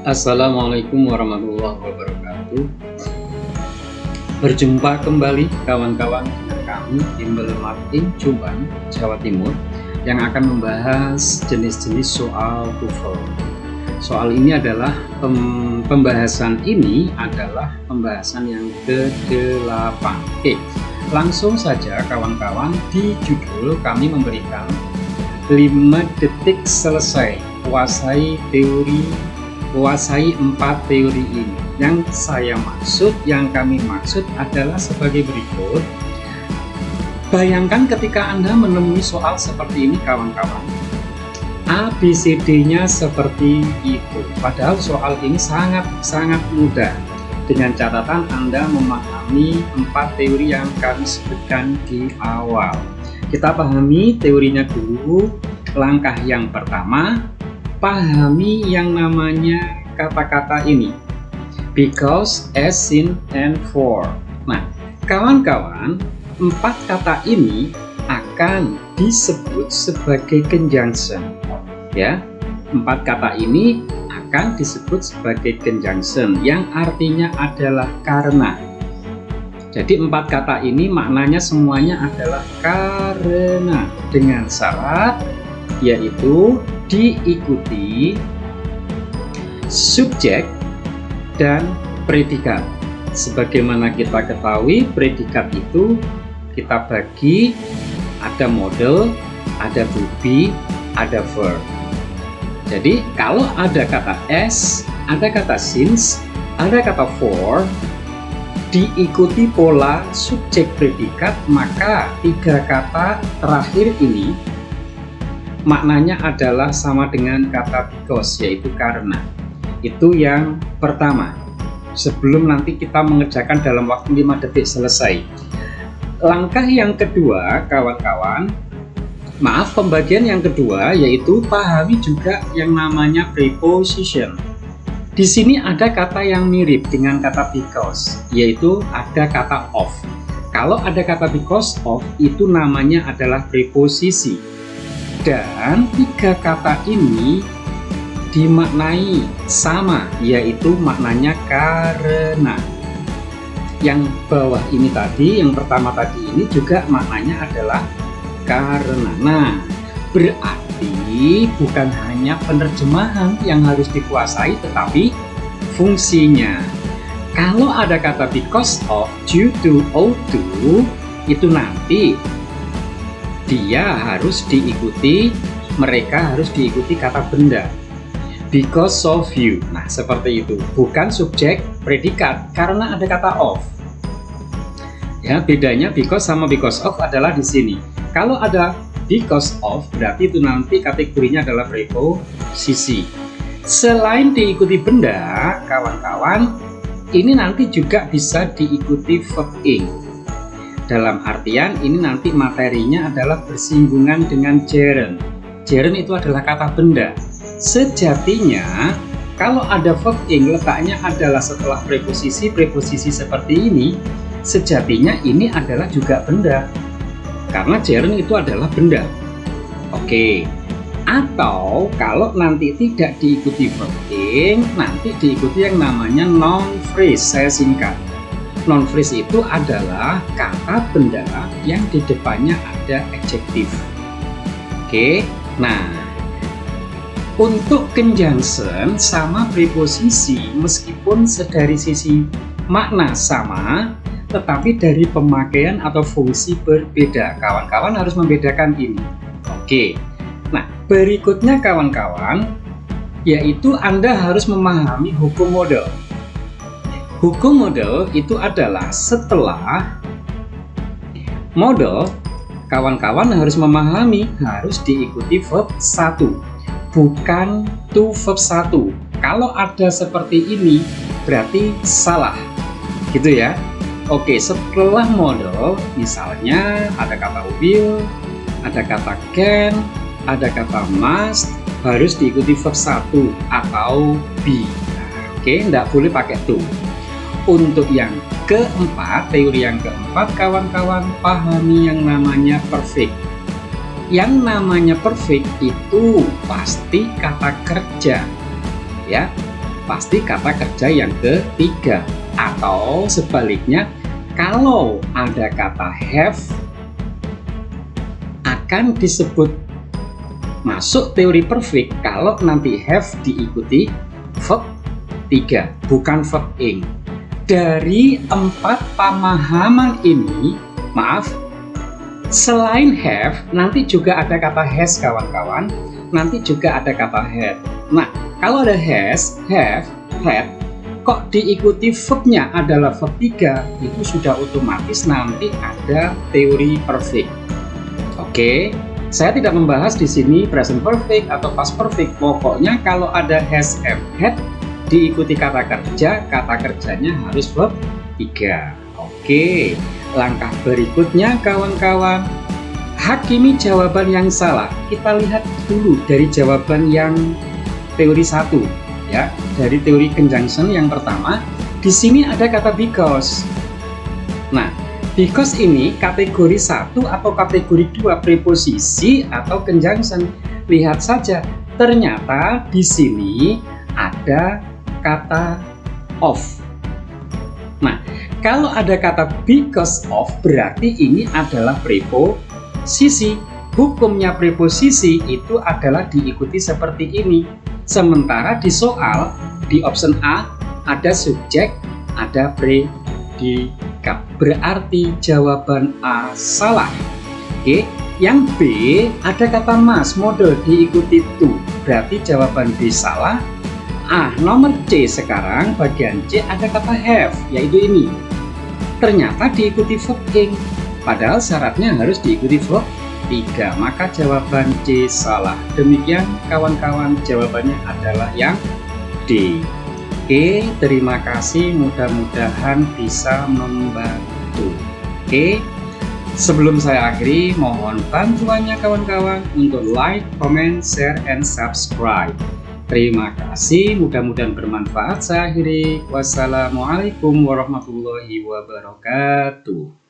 Assalamualaikum warahmatullahi wabarakatuh. Berjumpa kembali kawan-kawan dengan kami Bimbel Marketing Jombang, Jawa Timur yang akan membahas jenis-jenis soal TOEFL. Soal ini adalah pembahasan yang ke-8. Oke, langsung saja kawan-kawan, di judul kami memberikan 5 detik selesai kuasai 4 teori ini. Yang kami maksud adalah sebagai berikut. Bayangkan ketika Anda menemui soal seperti ini kawan-kawan, ABCD-nya seperti itu. Padahal soal ini sangat mudah. Dengan catatan Anda memahami 4 teori yang kami sebutkan di awal. Kita pahami teorinya dulu. Langkah yang pertama, pahami yang namanya kata-kata ini, because, as, sin, and for. Nah, kawan-kawan, 4 kata ini akan disebut sebagai conjunction. Ya, 4 kata ini akan disebut sebagai conjunction, yang artinya adalah karena. Jadi 4 kata ini maknanya semuanya adalah karena, dengan syarat yaitu diikuti subjek dan predikat. Sebagaimana kita ketahui, predikat itu kita bagi, ada model, ada to be, ada verb. Jadi kalau ada kata as, ada kata since, ada kata for, diikuti pola subjek predikat, maka 3 kata terakhir ini maknanya adalah sama dengan kata because, yaitu karena. Itu yang pertama. Sebelum nanti kita mengerjakan dalam waktu 5 detik selesai. Langkah yang kedua, kawan-kawan, pembagian yang kedua yaitu pahami juga yang namanya preposition. Di sini ada kata yang mirip dengan kata because, yaitu ada kata of. Kalau ada kata because of, itu namanya adalah preposisi. Dan 3 kata ini dimaknai sama, yaitu maknanya karena. Yang bawah ini tadi, yang pertama tadi ini juga maknanya adalah karena. Nah, berarti bukan hanya penerjemahan yang harus dikuasai, tetapi fungsinya. Kalau ada kata because of, due to, ought to, itu nanti mereka harus diikuti kata benda. Because of you. Nah, seperti itu. Bukan subjek predikat karena ada kata of. Ya, bedanya because sama because of adalah di sini. Kalau ada because of, berarti itu nanti kategorinya adalah preposisi. Selain diikuti benda, kawan-kawan, ini nanti juga bisa diikuti verb ing. Dalam artian ini nanti materinya adalah bersinggungan dengan gerund. Gerund itu adalah kata benda. Sejatinya kalau ada verb ing letaknya adalah setelah preposisi seperti ini, sejatinya ini adalah juga benda. Karena gerund itu adalah benda. Oke. Atau kalau nanti tidak diikuti verb ing, nanti diikuti yang namanya noun phrase. Saya singkat. Noun phrase itu adalah kata benda yang di depannya ada adjektif. Oke, nah untuk conjunction sama preposisi, meskipun dari sisi makna sama, tetapi dari pemakaian atau fungsi berbeda. Kawan-kawan harus membedakan ini. Oke, nah berikutnya kawan-kawan, yaitu Anda harus memahami hukum model. Hukum model itu adalah setelah model, kawan-kawan harus memahami harus diikuti verb 1, bukan to verb 1. Kalau ada seperti ini berarti salah, gitu ya. Oke, setelah model misalnya ada kata will, ada kata can, ada kata must, harus diikuti verb 1 atau be. Oke, tidak boleh pakai to. Untuk yang keempat, teori yang keempat, kawan-kawan pahami yang namanya perfect. Yang namanya perfect itu pasti kata kerja, ya. pasti kata kerja yang ketiga. Atau sebaliknya, kalau ada kata have akan disebut masuk teori perfect kalau nanti have diikuti verb 3, bukan verb ing. Dari 4 pemahaman ini, maaf, selain have, nanti juga ada kata has kawan-kawan, nanti juga ada kata had. Nah, kalau ada has, have, had, kok diikuti verbnya adalah verb 3, itu sudah otomatis nanti ada teori perfect. Oke, saya tidak membahas di sini present perfect atau past perfect. Pokoknya kalau ada has, have, had diikuti kata kerjanya harus verb 3. Oke, langkah berikutnya kawan-kawan, hakimi jawaban yang salah. Kita lihat dulu dari jawaban yang teori 1 ya, dari teori conjunction yang pertama. Di sini ada kata because. Nah, because ini kategori 1 atau kategori 2, preposisi atau conjunction. Lihat saja, ternyata di sini ada kata of. Nah, kalau ada kata because of berarti ini adalah preposisi. Hukumnya preposisi itu adalah diikuti seperti ini. Sementara di soal, di option A ada subjek, ada predikat. Berarti jawaban A salah. Oke, yang B ada kata mas, model diikuti to. Berarti jawaban B salah. Nomor C sekarang, bagian C ada kata have, yaitu ini. Ternyata diikuti verb ing, padahal syaratnya harus diikuti verb 3, maka jawaban C salah. Demikian kawan-kawan, jawabannya adalah yang D. Oke, terima kasih, mudah-mudahan bisa membantu. Oke, sebelum saya akhiri, mohon bantuannya kawan-kawan untuk like, comment, share, and subscribe. Terima kasih, mudah-mudahan bermanfaat. Saya akhiri. Wassalamualaikum warahmatullahi wabarakatuh.